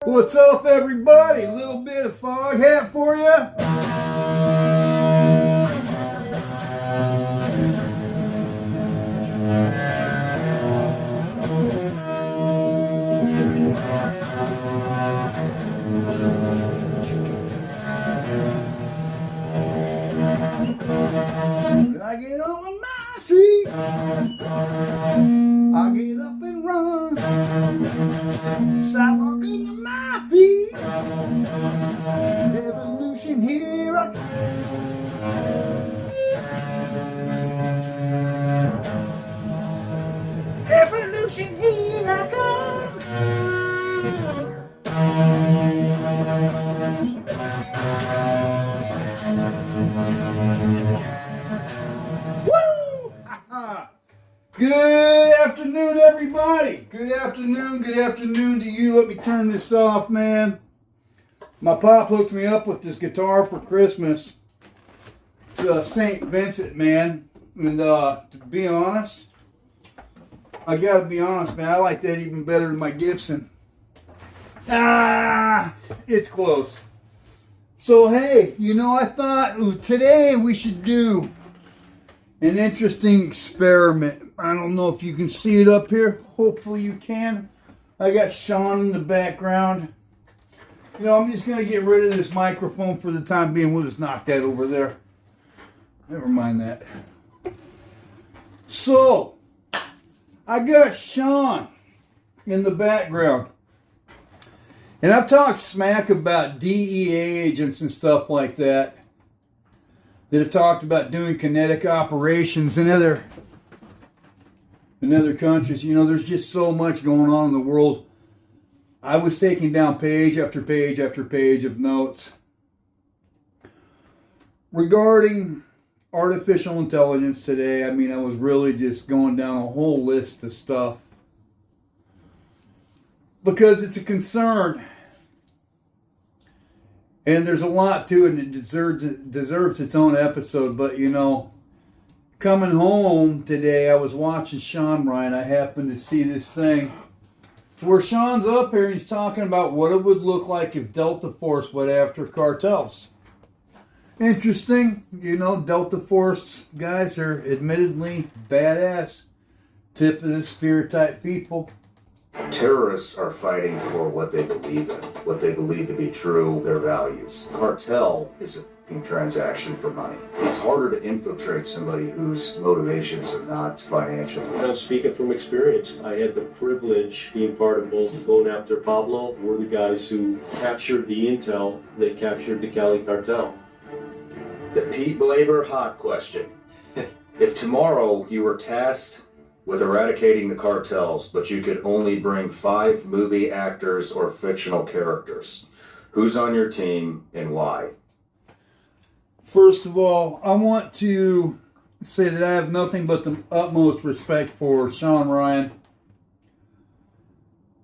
What's up, everybody? A little bit of fog hat for you. When I get on my street, I get up and run. Sidewalk into my feet. Revolution here I come. Revolution here I come. Woo! Good afternoon, everybody. Good afternoon to you. Let me turn this off, man. My pop hooked me up with this guitar for Christmas. It's St. Vincent, man. And to be honest, I gotta be honest, man. I like that even better than my Gibson. It's close. So, hey, I thought today we should do an interesting experiment. I don't know if you can see it up here. Hopefully you can. I got Shawn in the background. I'm just going to get rid of this microphone for the time being. We'll just knock that over there. Never mind that. So, I got Shawn in the background. And I've talked smack about DEA agents and stuff like that have talked about doing kinetic operations in other countries. There's just so much going on in the world. I was taking down page after page after page of notes regarding artificial intelligence today. I was really just going down a whole list of stuff because it's a concern. And there's a lot to it, and it deserves its own episode. But, coming home today, I was watching Shawn, Ryan. I happened to see this thing where Shawn's up here and he's talking about what it would look like if Delta Force went after cartels. Interesting. Delta Force guys are admittedly badass, tip of the spear type people. Terrorists are fighting for what they believe in, what they believe to be true, their values. Cartel is a fucking transaction for money. It's harder to infiltrate somebody whose motivations are not financial. I'm speaking from experience. I had the privilege being part of both going after Pablo. We're the guys who captured the intel that captured the Cali cartel. The Pete Blaber hot question. If tomorrow you were tasked with eradicating the cartels, but you could only bring 5 movie actors or fictional characters, who's on your team and why? First of all, I want to say that I have nothing but the utmost respect for Shawn Ryan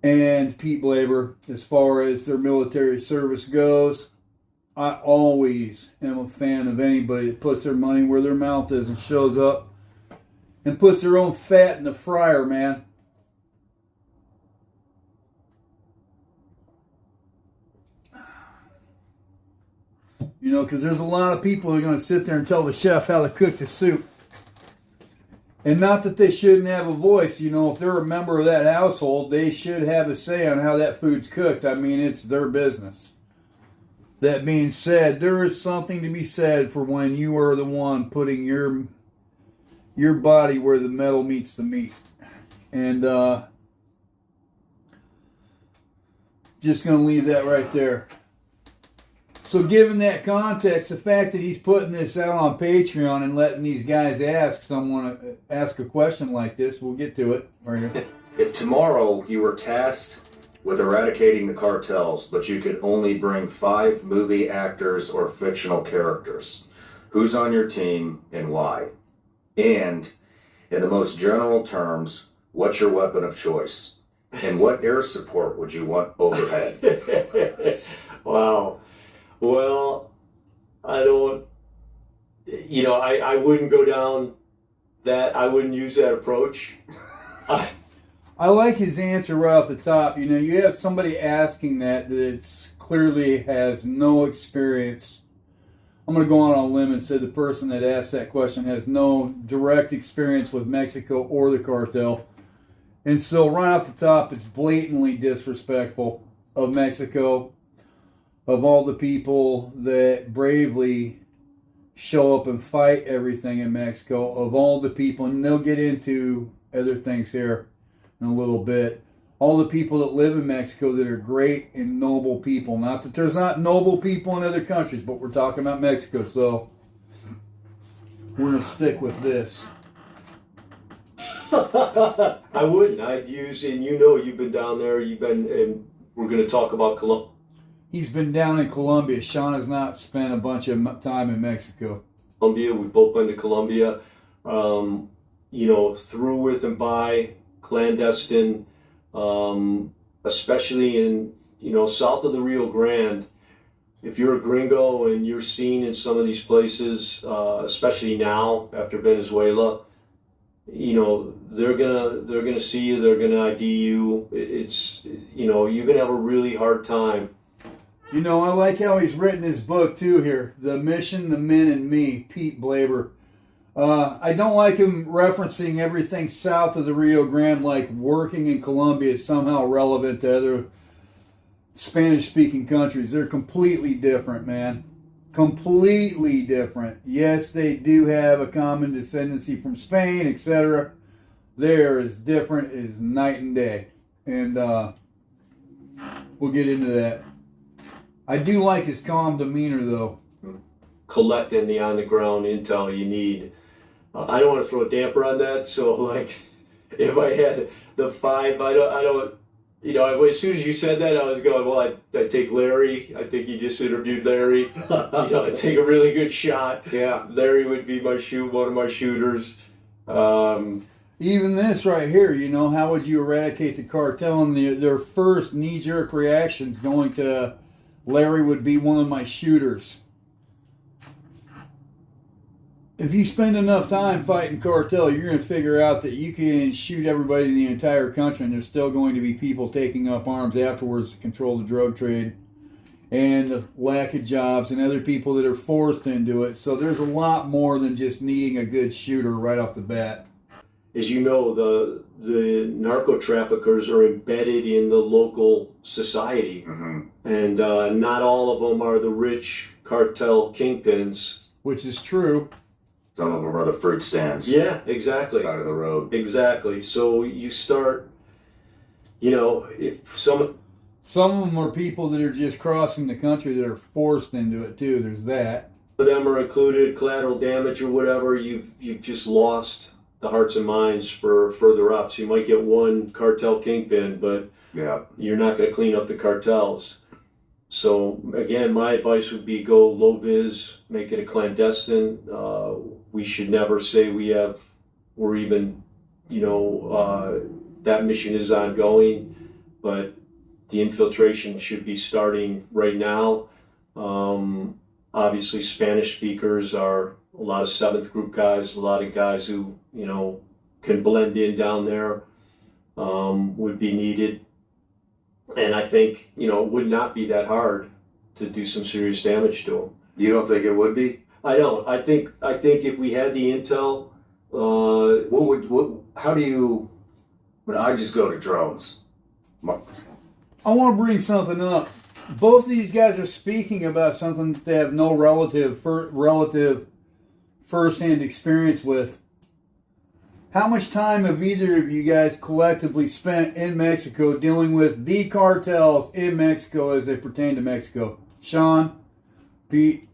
and Pete Blaber as far as their military service goes. I always am a fan of anybody that puts their money where their mouth is and shows up and puts their own fat in the fryer, man. Because there's a lot of people who are going to sit there and tell the chef how to cook the soup. And not that they shouldn't have a voice. If they're a member of that household, they should have a say on how that food's cooked. It's their business. That being said, there is something to be said for when you are the one putting your body where the metal meets the meat. And just going to leave that right there. So given that context, the fact that he's putting this out on Patreon and letting these guys ask a question like this, we'll get to it. Right here. If tomorrow you were tasked with eradicating the cartels, but you could only bring 5 movie actors or fictional characters, who's on your team and why? And, in the most general terms, what's your weapon of choice? And what air support would you want overhead? Wow. Well, I don't, I wouldn't go down that, I wouldn't use that approach. I like his answer right off the top. You know, you have somebody asking that it's clearly has no experience. I'm going to go on a limb and say the person that asked that question has no direct experience with Mexico or the cartel. And so right off the top, it's blatantly disrespectful of Mexico, of all the people that bravely show up and fight everything in Mexico, of all the people, and they'll get into other things here in a little bit, all the people that live in Mexico that are great and noble people. Not that there's not noble people in other countries, but we're talking about Mexico, so we're going to stick with this. I wouldn't. I'd use, and you know you've been down there, and we're going to talk about Colombia. He's been down in Colombia. Shawn has not spent a bunch of time in Mexico. We've both been to Colombia, you know, through with and by, clandestine, especially in, you know, south of the Rio Grande. If you're a gringo and you're seen in some of these places, especially now after Venezuela, you know, they're gonna see you, they're gonna ID you. It's, you know, you're gonna have a really hard time. You know, I like how he's written his book too here, The Mission, the Men, and Me, Pete Blaber. I don't like him referencing everything south of the Rio Grande, like working in Colombia is somehow relevant to other Spanish-speaking countries. They're completely different, man. Completely different. Yes, they do have a common descendancy from Spain, etc. They're as different as night and day. And we'll get into that. I do like his calm demeanor, though. Collecting the on-the-ground intel you need. I don't want to throw a damper on that, so like, if I had the 5, I don't, you know, as soon as you said that, I was going, well, I'd take Larry. I think you just interviewed Larry. You know, I'd take a really good shot. Yeah. Larry would be one of my shooters. Even this right here, you know, how would you eradicate the cartel? And their first knee-jerk reactions going to Larry would be one of my shooters. If you spend enough time fighting cartel, you're going to figure out that you can shoot everybody in the entire country and there's still going to be people taking up arms afterwards to control the drug trade and the lack of jobs and other people that are forced into it. So there's a lot more than just needing a good shooter right off the bat. As you know, the narco traffickers are embedded in the local society. Mm-hmm. And not all of them are the rich cartel kingpins. Which is true. Some of them are the fruit stands. Yeah, exactly. Side of the road. Exactly. So you start, you know, if some of them are people that are just crossing the country that are forced into it too. There's that. of them are included, collateral damage or whatever, you've just lost the hearts and minds for further up. So you might get one cartel kingpin, but yeah, you're not going to clean up the cartels. So again, my advice would be go low vis, make it a clandestine. We should never say we're even, that mission is ongoing, but the infiltration should be starting right now. Obviously, Spanish speakers are a lot of 7th group guys, a lot of guys who, can blend in down there, would be needed. And I think, it would not be that hard to do some serious damage to them. You don't think it would be? I don't. I think if we had the intel, how do you? When I just go to drones. I want to bring something up. Both of these guys are speaking about something that they have no relative first-hand experience with. How much time have either of you guys collectively spent in Mexico dealing with the cartels in Mexico as they pertain to Mexico? Shawn, Pete,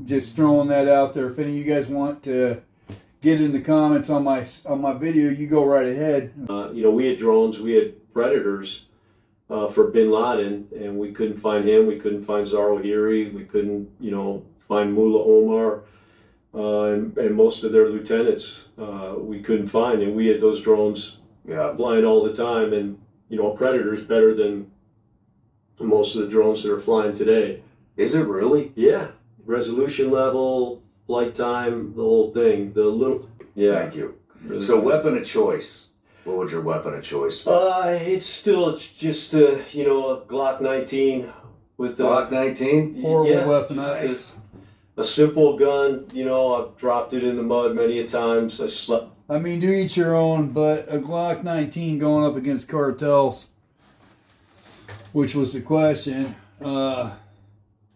just throwing that out there. If any of you guys want to get in the comments on my video, you go right ahead. We had drones, we had predators for Bin Laden, and we couldn't find him. We couldn't find Zawahiri. We couldn't, find Mullah Omar. And most of their lieutenants we couldn't find, and we had those drones flying all the time. And a Predator's better than most of the drones that are flying today. Is it really? Yeah, resolution level, flight time, the whole thing. Thank you. Really so, weapon of choice. What would your weapon of choice be? It's just a Glock 19 with the Glock 19? Horrible weapon. just a simple gun. I've dropped it in the mud many a times. I slept. I mean, do each your own, but a Glock 19 going up against cartels, which was the question. I'm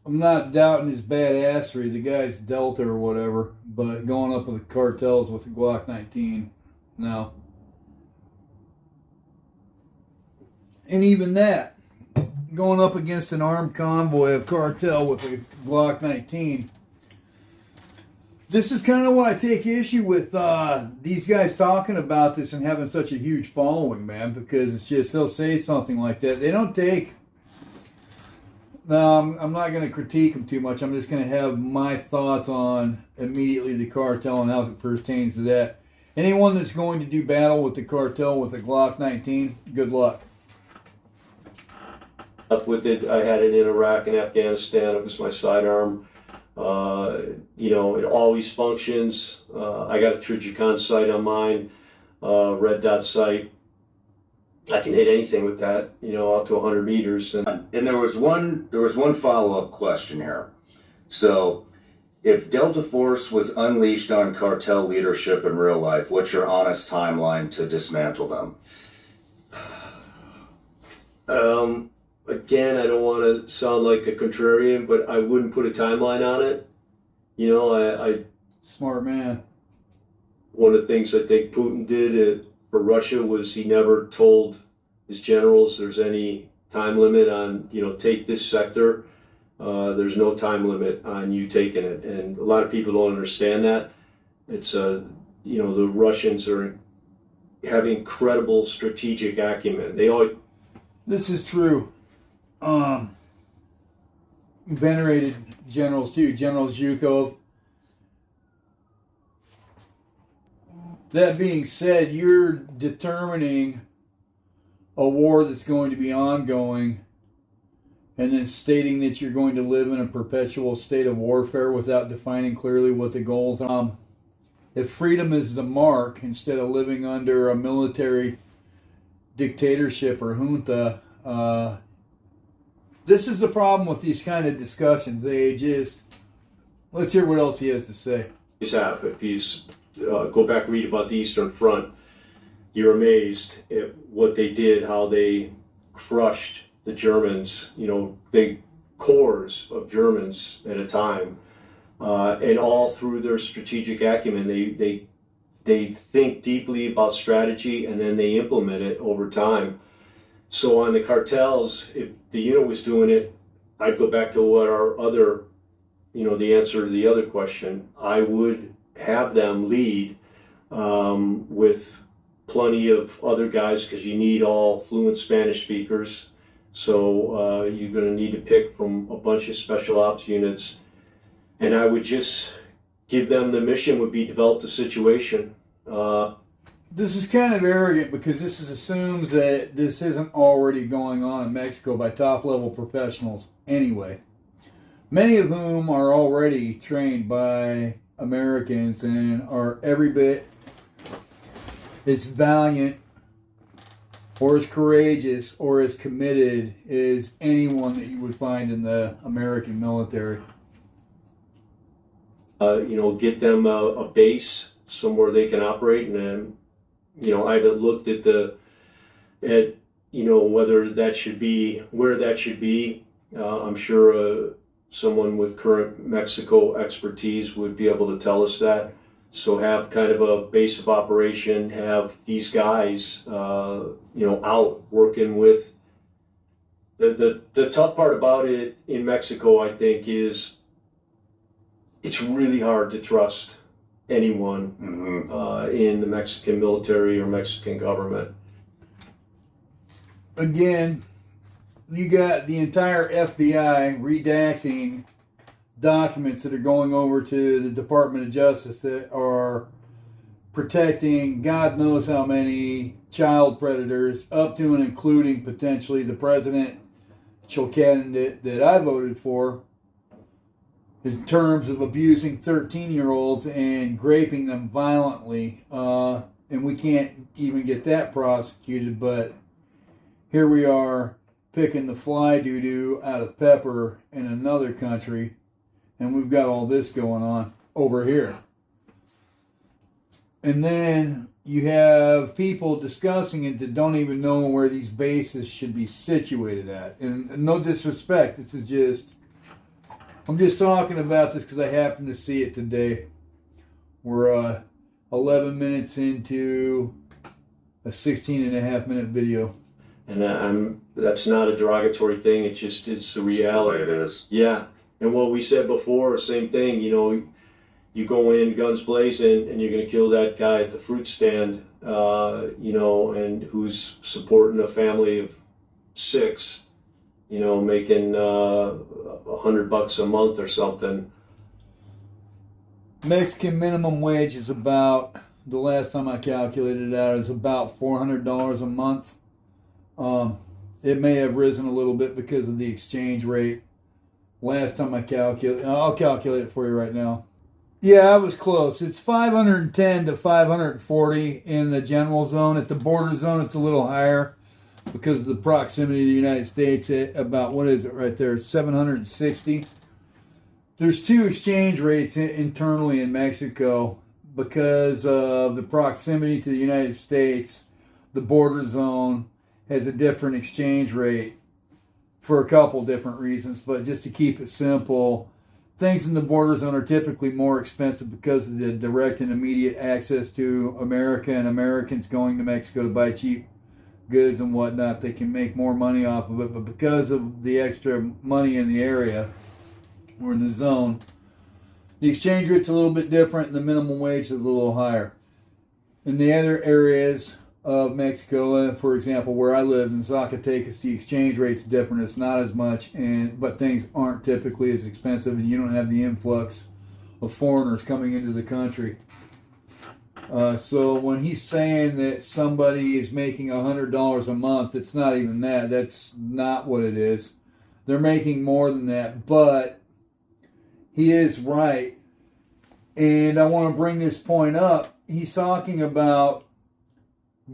not doubting his badassery. The guy's Delta or whatever, but going up with the cartels with a Glock 19, no. And even that, going up against an armed convoy of cartel with a Glock 19. This is kind of what I take issue with these guys talking about this and having such a huge following, man, because it's just, they'll say something like that. They don't take... No, I'm not going to critique them too much. I'm just going to have my thoughts on immediately the cartel and how it pertains to that. Anyone that's going to do battle with the cartel with a Glock 19, good luck. Up with it. I had it in Iraq and Afghanistan. It was my sidearm. It always functions. I got a Trijicon sight on mine, red dot sight. I can hit anything with that, up to 100 meters. And there was one follow-up question here. So, if Delta Force was unleashed on cartel leadership in real life, what's your honest timeline to dismantle them? Again, I don't want to sound like a contrarian, but I wouldn't put a timeline on it. I Smart man. one of the things I think Putin did for Russia was he never told his generals there's any time limit on, take this sector. There's no time limit on you taking it. And a lot of people don't understand that. It's, the Russians have incredible strategic acumen. They always... This is true. Venerated generals too, General Zhukov. That being said, you're determining a war that's going to be ongoing and then stating that you're going to live in a perpetual state of warfare without defining clearly what the goals are. If freedom is the mark, instead of living under a military dictatorship or junta, this is the problem with these kind of discussions. They just... Let's hear what else he has to say. If you go back and read about the Eastern Front, you're amazed at what they did, how they crushed the Germans, big corps of Germans at a time, and all through their strategic acumen. They think deeply about strategy and then they implement it over time. So on the cartels, if the unit was doing it, I'd go back to what our other, the answer to the other question. I would have them lead with plenty of other guys, because you need all fluent Spanish speakers. So you're going to need to pick from a bunch of special ops units. And I would just give them the mission would be develop the situation. This is kind of arrogant because this assumes that this isn't already going on in Mexico by top-level professionals anyway. Many of whom are already trained by Americans and are every bit as valiant or as courageous or as committed as anyone that you would find in the American military. Get them a base somewhere they can operate, and then, I haven't looked at whether that should be, where that should be. I'm sure someone with current Mexico expertise would be able to tell us that. So have kind of a base of operation, have these guys, out working with. The tough part about it in Mexico, I think, is it's really hard to trust anyone in the Mexican military or Mexican government. Again, you got the entire FBI redacting documents that are going over to the Department of Justice that are protecting God knows how many child predators, up to and including potentially the presidential candidate that I voted for, in terms of abusing 13-year-olds and raping them violently. and we can't even get that prosecuted, but here we are picking the fly doo-doo out of pepper in another country, and we've got all this going on over here. And then you have people discussing it that don't even know where these bases should be situated at. And no disrespect, this is just, I'm just talking about this because I happened to see it today. We're 11 minutes into a 16.5-minute video. And that's not a derogatory thing. It just is the reality. It is. Yeah. And what we said before, same thing, you know, you go in guns blazing and you're going to kill that guy at the fruit stand, you know, and who's supporting a family of 6, you know, making $100 a month or something. Mexican minimum wage is about, the last time I calculated it out, is about $400 a month. It may have risen a little bit because of the exchange rate. Last time I calculated, I'll calculate it for you right now. Yeah, I was close. It's 510 to 540 in the general zone. At the border zone, it's a little higher because of the proximity to the United States. At about, what is it right there? 760. There's 2 exchange rates internally in Mexico because of the proximity to the United States. The border zone has a different exchange rate for a couple different reasons, but just to keep it simple, things in the border zone are typically more expensive because of the direct and immediate access to America and Americans going to Mexico to buy cheap goods and whatnot. They can make more money off of it, but because of the extra money in the area or in the zone, the exchange rate's a little bit different and the minimum wage is a little higher. In the other areas of Mexico, for example, where I live in Zacatecas, the exchange rate's different. It's not as much, but things aren't typically as expensive, and you don't have the influx of foreigners coming into the country. So when he's saying that somebody is making $100 a month, it's not even that. That's not what it is. They're making more than that, but he is right. And I want to bring this point up. He's talking about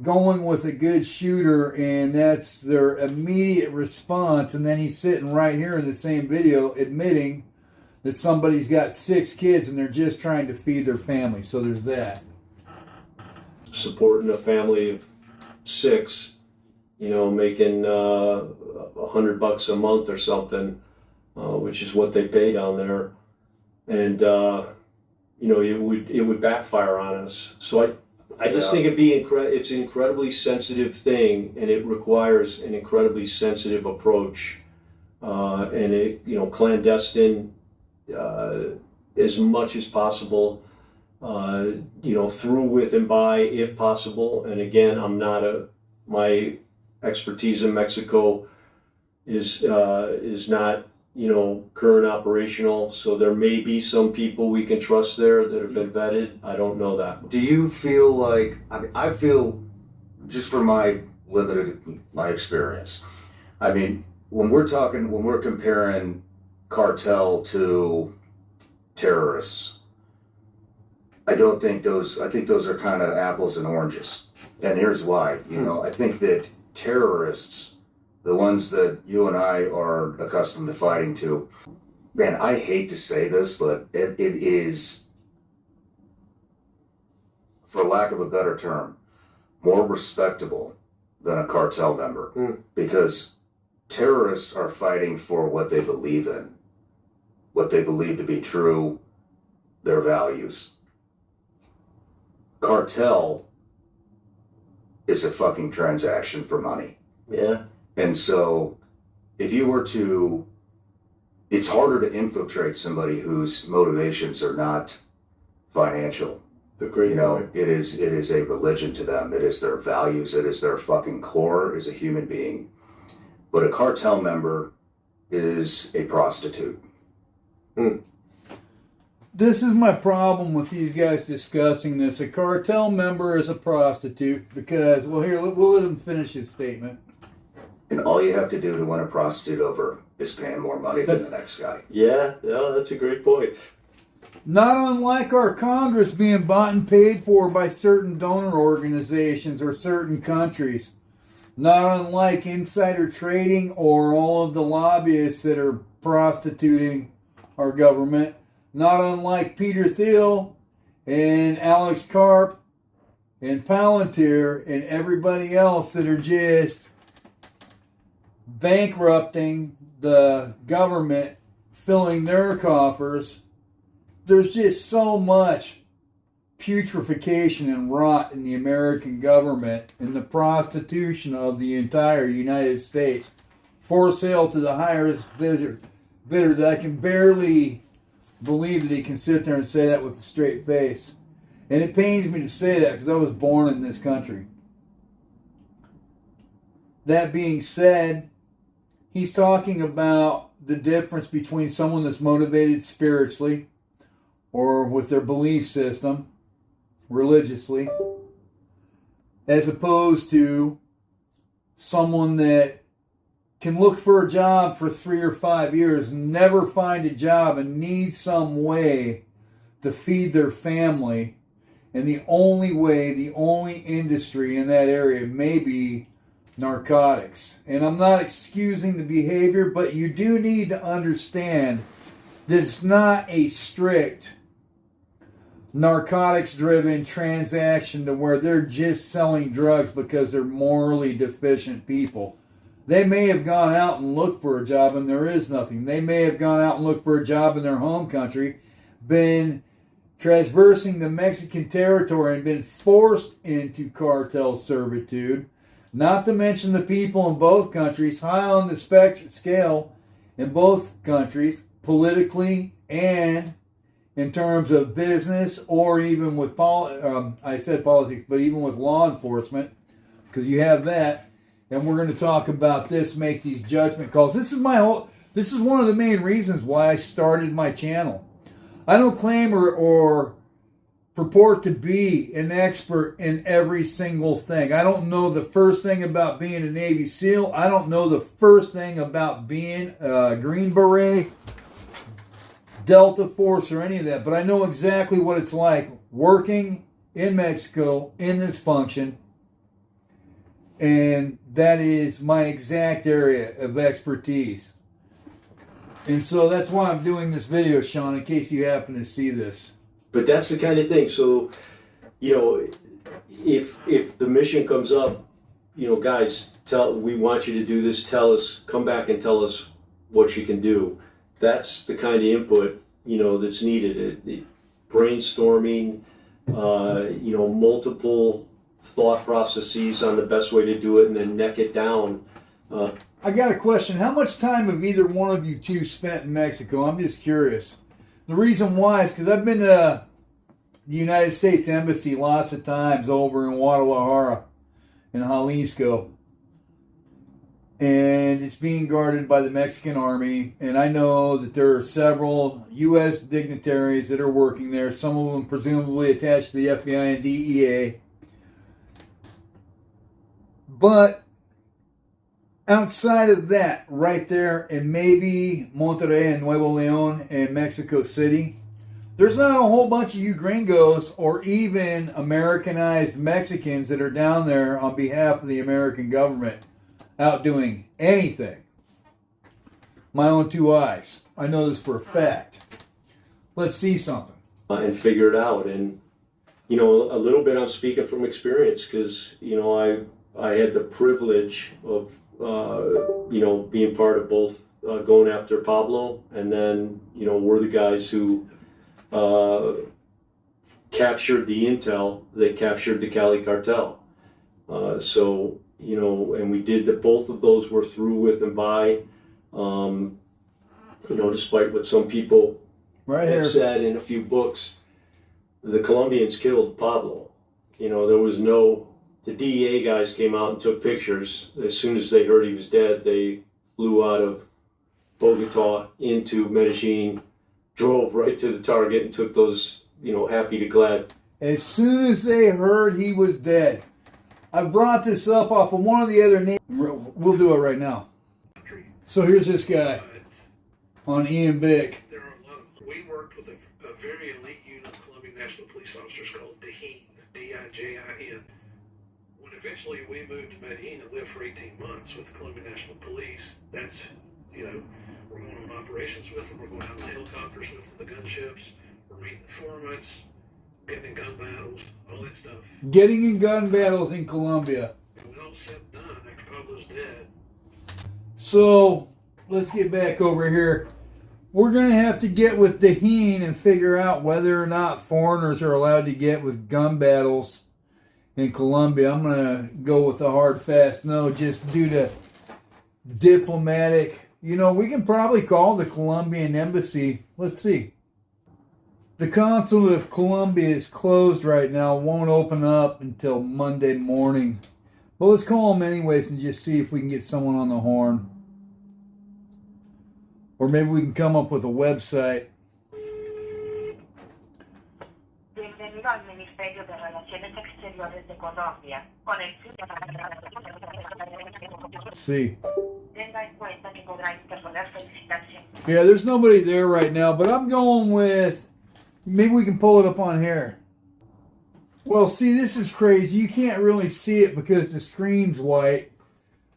going with a good shooter, and that's their immediate response. And then he's sitting right here in the same video admitting that somebody's got 6 kids and they're just trying to feed their family. So there's that. Supporting a family of 6, you know, making $100 a month or something, which is what they pay down there. And, you know, it would backfire on us. So I just think it's an incredibly sensitive thing, and it requires an incredibly sensitive approach, and it, you know, clandestine as much as possible, you know, through with and by if possible. And again, my expertise in Mexico is not, you know, current operational, so there may be some people we can trust there that have been vetted. I don't know that. Do you feel like, I feel, just from my experience, I mean, when we're comparing cartel to terrorists, I think those are kind of apples and oranges. And here's why. You know, I think that terrorists, the ones that you and I are accustomed to fighting to, man, I hate to say this, but it is, for lack of a better term, more respectable than a cartel member. Because terrorists are fighting for what they believe in, what they believe to be true, their values. Cartel is a fucking transaction for money. Yeah. And so, if you were to, it's harder to infiltrate somebody whose motivations are not financial. You know, it is a religion to them. It is their values. It is their fucking core as a human being. But a cartel member is a prostitute. This is my problem with these guys discussing this. A cartel member is a prostitute because, well, here, we'll let him finish his statement. And all you have to do to win a prostitute over is paying more money than the next guy. Yeah, that's a great point. Not unlike our Congress being bought and paid for by certain donor organizations or certain countries. Not unlike insider trading or all of the lobbyists that are prostituting our government. Not unlike Peter Thiel and Alex Karp and Palantir and everybody else that are just bankrupting the government, filling their coffers. There's just so much putrefaction and rot in the American government and the prostitution of the entire United States for sale to the highest bidder that I can barely believe that he can sit there and say that with a straight face. And it pains me to say that because I was born in this country. That being said, he's talking about the difference between someone that's motivated spiritually or with their belief system, religiously, as opposed to someone that can look for a job for 3 or 5 years, never find a job, and need some way to feed their family. And the only way, the only industry in that area may be narcotics. And I'm not excusing the behavior, but you do need to understand that it's not a strict narcotics-driven transaction to where they're just selling drugs because they're morally deficient people. They may have gone out and looked for a job and there is nothing. They may have gone out and looked for a job in their home country, been traversing the Mexican territory and been forced into cartel servitude. Not to mention the people in both countries, high on the scale in both countries, politically and in terms of business, or even with I said politics, but even with law enforcement, because you have that. And we're going to talk about this, make these judgment calls. This is one of the main reasons why I started my channel. I don't claim or purport to be an expert in every single thing. I don't know the first thing about being a Navy SEAL. I don't know the first thing about being a Green Beret, Delta Force, or any of that. But I know exactly what it's like working in Mexico in this function. And that is my exact area of expertise. And so that's why I'm doing this video, Shawn, in case you happen to see this. But that's the kind of thing. So, if the mission comes up, guys, we want you to do this. Tell us, come back and tell us what you can do. That's the kind of input, that's needed. Brainstorming, multiple thought processes on the best way to do it, and then neck it down. I got a question. How much time have either one of you two spent in Mexico? I'm just curious. The reason why is because I've been to the United States Embassy lots of times over in Guadalajara in Jalisco. And it's being guarded by the Mexican Army. And I know that there are several U.S. dignitaries that are working there, some of them presumably attached to the FBI and DEA. But outside of that, right there in maybe Monterrey and Nuevo León and Mexico City, there's not a whole bunch of you gringos or even Americanized Mexicans that are down there on behalf of the American government out doing anything. My own two eyes. I know this for a fact. Let's see something. And figure it out. And, a little bit I'm speaking from experience because, I had the privilege of, being part of both going after Pablo, and then, we're the guys who captured the intel. They captured the Cali cartel. And we did that. Both of those were through with and by, despite what some people have said in a few books, the Colombians killed Pablo. The DEA guys came out and took pictures. As soon as they heard he was dead, they flew out of Bogota into Medellin, drove right to the target and took those, happy to glad. As soon as they heard he was dead. I brought this up off of one of the other names. We'll do it right now. So here's this guy on Ian Bick. We worked with a a very elite unit of Colombian National Police officers called DEJIN, D-I-J-I-N. When eventually we moved to Medellin and lived for 18 months with the Colombian National Police, that's, you know, we're going on operations with them, we're going out in helicopters with them, the gunships, we're meeting informants, getting in gun battles, all that stuff. Getting in gun battles in Colombia. And when all said and done, after Pablo's dead. So, let's get back over here. We're going to have to get with DEJIN and figure out whether or not foreigners are allowed to get with gun battles in Colombia. I'm going to go with a hard, fast no, just due to diplomatic. You know, we can probably call the Colombian embassy. Let's see. The consulate of Colombia is closed right now. Won't open up until Monday morning. But let's call them anyways and just see if we can get someone on the horn. Or maybe we can come up with a website. Bienvenido al Ministerio de Relaciones Exteriores de Colombia. Con el fin de... See. Tenga en cuenta que podrá interponer felicitaciones. Yeah, there's nobody there right now, but I'm going with... Maybe we can pull it up on here. Well, see, this is crazy. You can't really see it because the screen's white.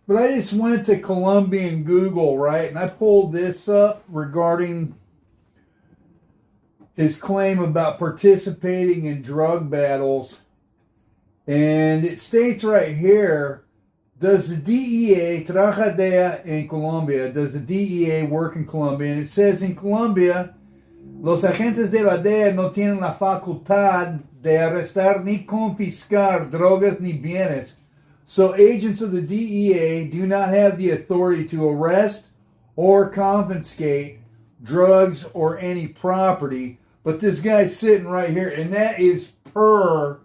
But I just went to Colombian Google, right? And I pulled this up regarding his claim about participating in drug battles. And it states right here, does the DEA, trabaja en Colombia, does the DEA work in Colombia? And it says in Colombia, los agentes de la DEA no tienen la facultad de arrestar ni confiscar drogas ni bienes. So agents of the DEA do not have the authority to arrest or confiscate drugs or any property. But this guy's sitting right here, and that is per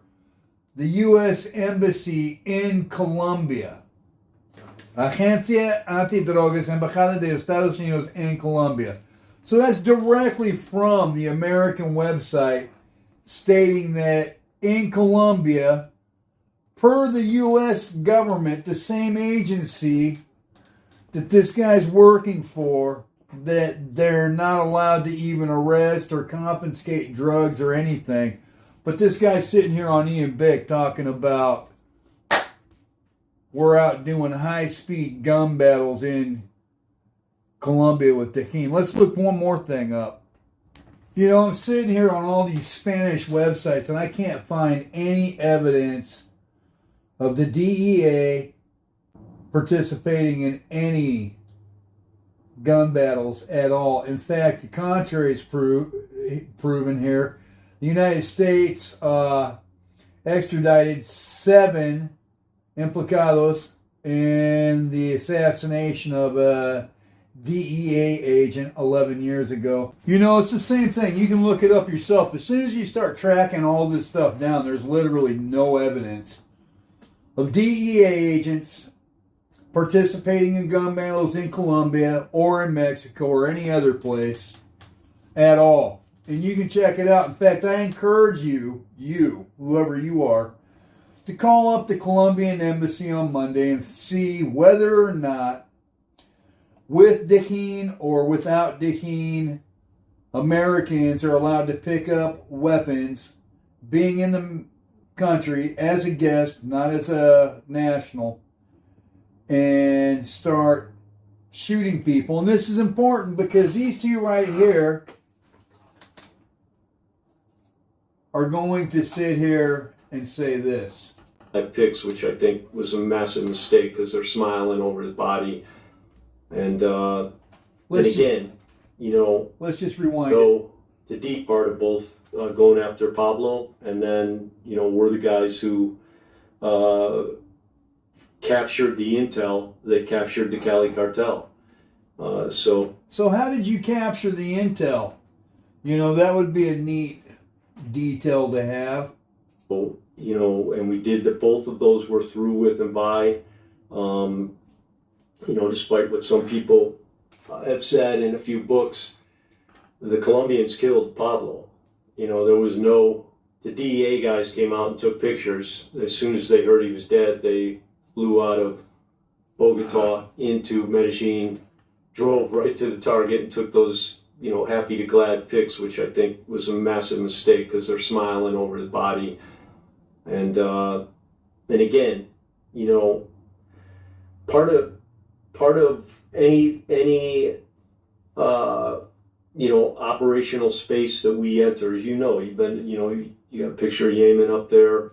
the U.S. Embassy in Colombia. Agencia Antidrogas, Embajada de Estados Unidos en Colombia. So that's directly from the American website stating that in Colombia, per the U.S. government, the same agency that this guy's working for, that they're not allowed to even arrest or confiscate drugs or anything. But this guy's sitting here on Ian Bick talking about we're out doing high-speed gun battles in Colombia with DEJIN. Let's look one more thing up. You know, I'm sitting here on all these Spanish websites and I can't find any evidence of the DEA participating in any gun battles at all. In fact, the contrary is proven here. The United States extradited 7 implicados in the assassination of a DEA agent 11 years ago. You know, it's the same thing. You can look it up yourself. As soon as you start tracking all this stuff down, there's literally no evidence of DEA agents participating in gun battles in Colombia or in Mexico or any other place at all. And you can check it out. In fact, I encourage you, whoever you are, to call up the Colombian embassy on Monday and see whether or not, with DEJIN or without DEJIN, Americans are allowed to pick up weapons being in the country as a guest, not as a national, and start shooting people. And this is important because these two right here are going to sit here and say this. That pics, which I think was a massive mistake because they're smiling over his body. And again, you know, let's just rewind. Go the deep part of both going after Pablo, and then, you know, we're the guys who captured the intel that captured the Cali cartel. So how did you capture the intel? You know, that would be a neat detail to have. You know, and we did that. Both of those were through with and by. You know, despite what some people have said in a few books, the Colombians killed Pablo. You know, there was the DEA guys came out and took pictures. As soon as they heard he was dead, they flew out of Bogota into Medellin, drove right to the target and took those happy to glad pics, which I think was a massive mistake because they're smiling over his body. And again, part of any operational space that we enter, as you've been, you got a picture of Yemen up there.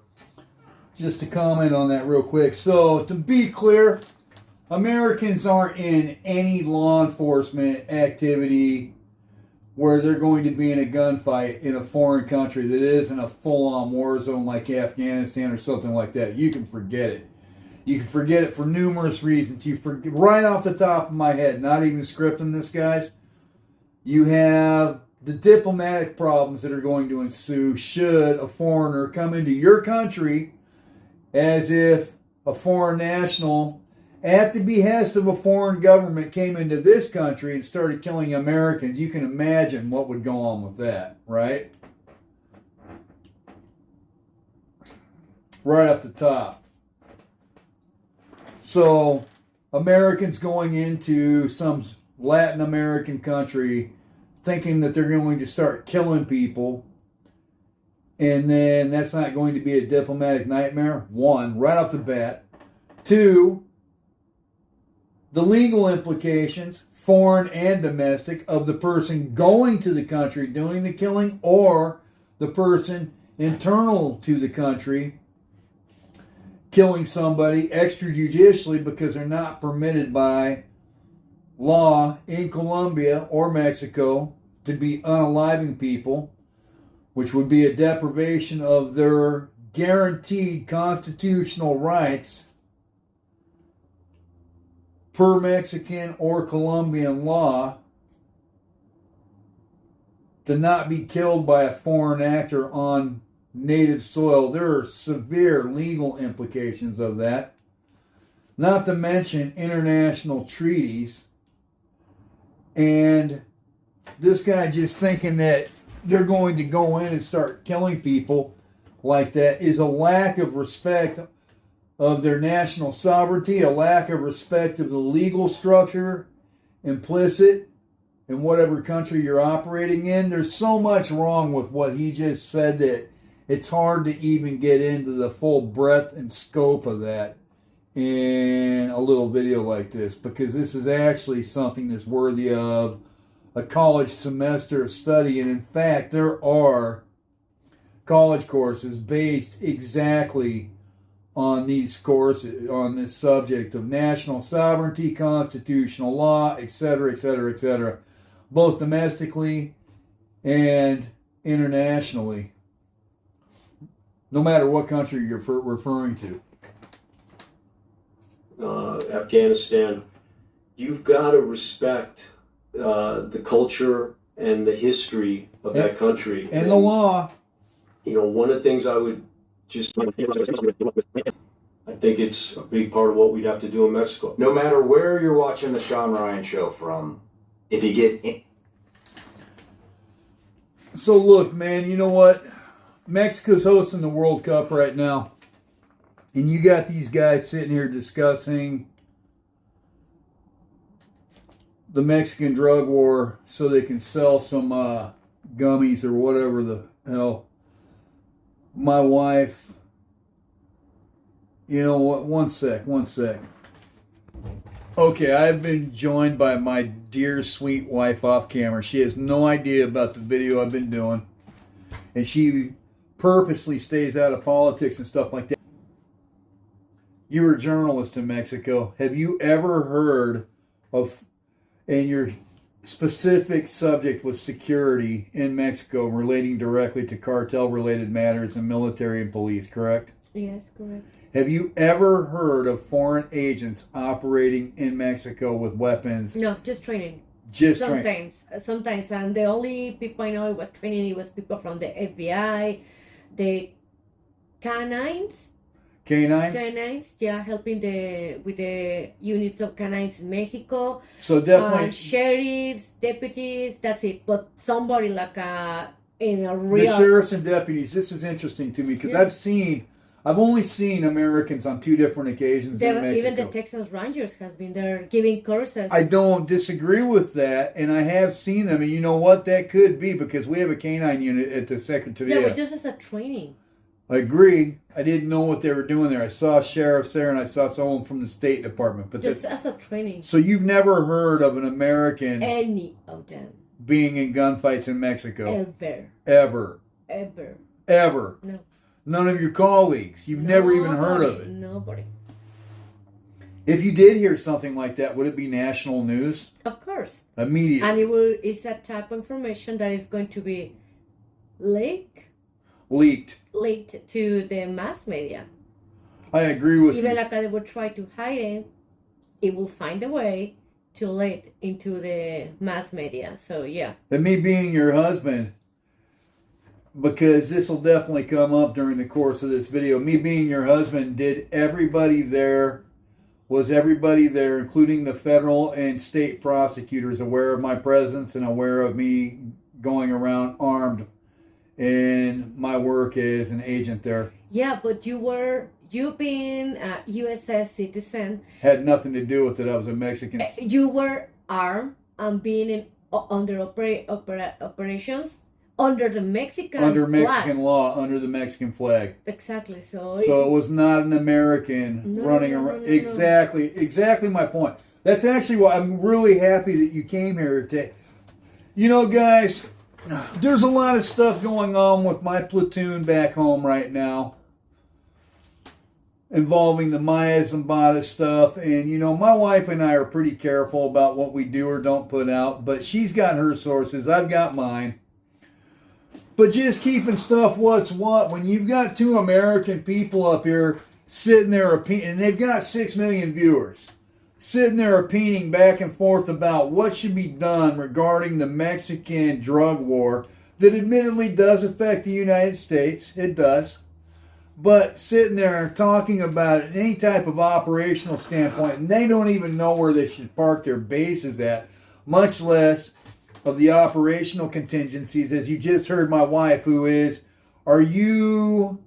Just to comment on that real quick. So, to be clear, Americans aren't in any law enforcement activity where they're going to be in a gunfight in a foreign country that isn't a full-on war zone like Afghanistan or something like that. You can forget it. You can forget it for numerous reasons. You forget, right off the top of my head, not even scripting this, guys, you have the diplomatic problems that are going to ensue should a foreigner come into your country as if a foreign national, at the behest of a foreign government, came into this country and started killing Americans. You can imagine what would go on with that, right? Right off the top. So, Americans going into some Latin American country thinking that they're going to start killing people, and then that's not going to be a diplomatic nightmare. One, right off the bat. Two, the legal implications, foreign and domestic, of the person going to the country doing the killing, or the person internal to the country killing somebody extrajudicially because they're not permitted by law in Colombia or Mexico to be unaliving people, which would be a deprivation of their guaranteed constitutional rights per Mexican or Colombian law to not be killed by a foreign actor on native soil. There are severe legal implications of that. Not to mention international treaties. And this guy just thinking that they're going to go in and start killing people like that is a lack of respect of their national sovereignty, a lack of respect of the legal structure implicit in whatever country you're operating in. There's so much wrong with what he just said that it's hard to even get into the full breadth and scope of that in a little video like this, because this is actually something that's worthy of a college semester of study. And in fact, there are college courses based exactly on these courses, on this subject of national sovereignty, constitutional law, etc., etc., etc., both domestically and internationally, no matter what country you're referring to. Afghanistan, you've got to respect the culture and the history of that country. And the law. One of the things I would I think it's a big part of what we'd have to do in Mexico. No matter where you're watching the Shawn Ryan show from, if you get in. So look, man, you know what? Mexico's hosting the World Cup right now. And you got these guys sitting here discussing the Mexican drug war so they can sell some gummies or whatever the hell. My wife, you know what? One sec. Okay, I've been joined by my dear, sweet wife off camera. She has no idea about the video I've been doing. And she purposely stays out of politics and stuff like that. You're a journalist in Mexico. Have you ever heard of, and your specific subject was security in Mexico relating directly to cartel-related matters and military and police, correct? Yes, correct. Have you ever heard of foreign agents operating in Mexico with weapons? No, just training. Sometimes, and the only people I know it was training, it was people from the FBI, the canines, yeah, helping with the units of canines in Mexico. So definitely sheriffs, deputies, that's it. But somebody like in a real... The sheriffs and deputies, this is interesting to me because Yeah. I've only seen Americans on 2 different occasions in Mexico. Even the Texas Rangers has been there giving courses. I don't disagree with that, and I have seen them, and you know what? That could be because we have a canine unit at the Secretariat. Yeah, but just as a training. I agree. I didn't know what they were doing there. I saw sheriffs there, and I saw someone from the State Department. But Just as a training. So you've never heard of an American Any of them. being in gunfights in Mexico? Ever. Ever. No. None of your colleagues. You've never even heard of it. Nobody. If you did hear something like that, would it be national news? Of course. Immediately. And it's a type of information that is going to be leaked to the mass media. I agree with Even you. like they will try to hide it will find a way to leak into the mass media. So yeah. And me being your husband, because this will definitely come up during the course of this video. Me being your husband, was everybody there, including the federal and state prosecutors, aware of my presence and aware of me going around armed in my work as an agent there? Yeah, but you being a U.S. citizen Had nothing to do with it. I was a Mexican. You were armed and being under operations under the Mexican Mexican law, under the Mexican flag. Exactly. So it was not an American running around. No. Exactly my point. That's actually why I'm really happy that you came here today. You know, guys, there's a lot of stuff going on with my platoon back home right now, involving the Maya Zambada stuff. And, you know, my wife and I are pretty careful about what we do or don't put out. But she's got her sources. I've got mine. But just keeping stuff what's what. When you've got 2 American people up here sitting there, and they've got 6 million viewers, sitting there opining back and forth about what should be done regarding the Mexican drug war that admittedly does affect the United States. It does. But sitting there and talking about it in any type of operational standpoint, and they don't even know where they should park their bases at, much less of the operational contingencies, as you just heard my wife, are you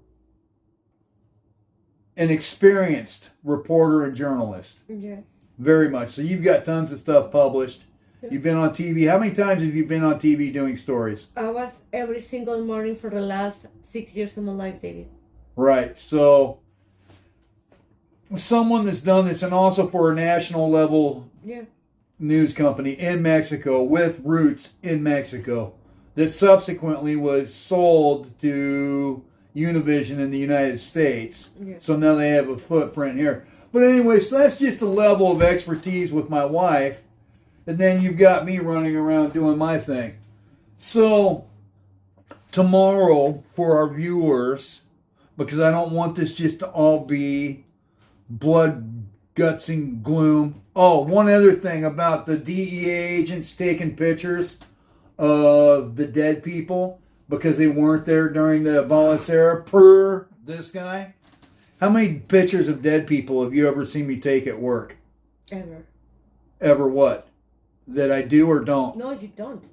an experienced reporter and journalist? Yes. Very much. So you've got tons of stuff published. Yeah. You've been on TV. How many times have you been on TV doing stories? I was every single morning for the last 6 years of my life, David. Right. So someone that's done this, and also for a national level news company in Mexico with roots in Mexico, that subsequently was sold to Univision in the United States. Yeah. So now they have a footprint here. But anyway, so that's just a level of expertise with my wife. And then you've got me running around doing my thing. So tomorrow, for our viewers, because I don't want this just to all be blood, guts, and gloom. Oh, one other thing about the DEA agents taking pictures of the dead people because they weren't there during the Balacera, per this guy. How many pictures of dead people have you ever seen me take at work? Ever. Ever what? That I do or don't? No, you don't.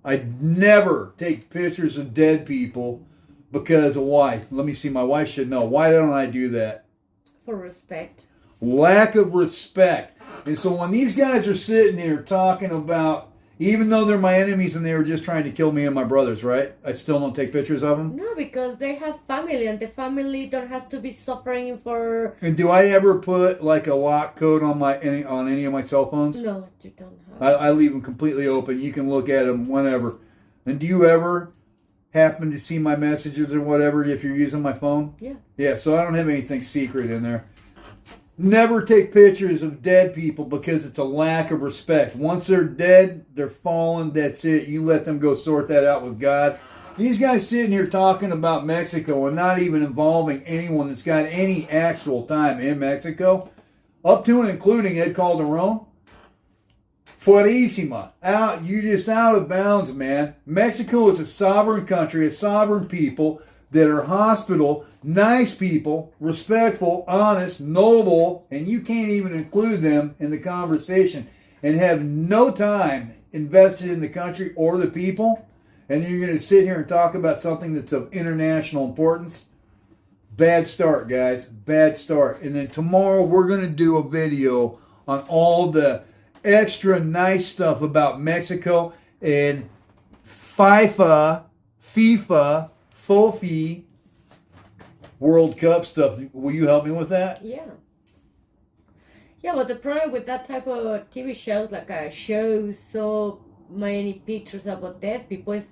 I never take pictures of dead people because of why? Let me see, my wife should know. Why don't I do that? For respect. Lack of respect. And so when these guys are sitting here talking about, even though they're my enemies and they were just trying to kill me and my brothers, right? I still don't take pictures of them? No, because they have family and the family don't have to be suffering for... And do I ever put like a lock code on any of my cell phones? No, you don't have. I leave them completely open. You can look at them whenever. And do you ever happen to see my messages or whatever if you're using my phone? Yeah. Yeah, so I don't have anything secret in there. Never take pictures of dead people because it's a lack of respect. Once they're dead, they're fallen, that's it. You let them go sort that out with God. These guys sitting here talking about Mexico and not even involving anyone that's got any actual time in Mexico, up to and including Ed Calderon. Fuerísima. You're just out of bounds, man. Mexico is a sovereign country, a sovereign people that are hospitable, nice people, respectful, honest, noble, and you can't even include them in the conversation and have no time invested in the country or the people, and you're going to sit here and talk about something that's of international importance? Bad start, guys. Bad start. And then tomorrow we're going to do a video on all the extra nice stuff about Mexico and FIFA, FOFI, World Cup stuff. Will you help me with that? Yeah. Yeah, but the problem with that type of TV shows, like shows so many pictures about dead people, is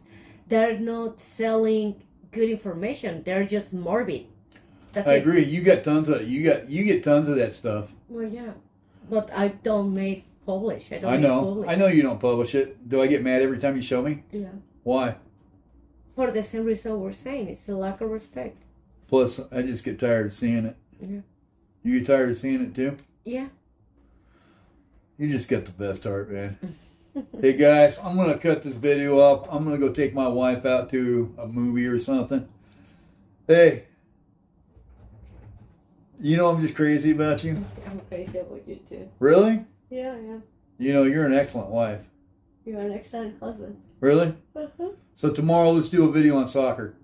they're not selling good information. They're just morbid. That's I it. agree. You get tons of that stuff. Well, yeah, but I don't make publish. I don't. I make know. publish. I know you don't publish it. Do I get mad every time you show me? Yeah. Why? For the same reason we're saying, it's a lack of respect. Plus, I just get tired of seeing it. Yeah. You get tired of seeing it too? Yeah. You just got the best heart, man. Hey guys, I'm gonna cut this video off. I'm gonna go take my wife out to a movie or something. Hey, you know I'm just crazy about you. I'm crazy about you too. Really? Yeah, yeah. You know you're an excellent wife. You're an excellent husband. Really? Uh-huh. So tomorrow let's do a video on soccer,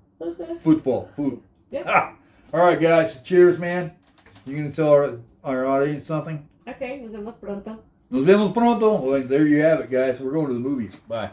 football, food. Yeah. All right, guys. Cheers, man. You gonna tell our audience something? Okay, nos vemos pronto. Nos vemos pronto. Well, there you have it, guys. We're going to the movies. Bye.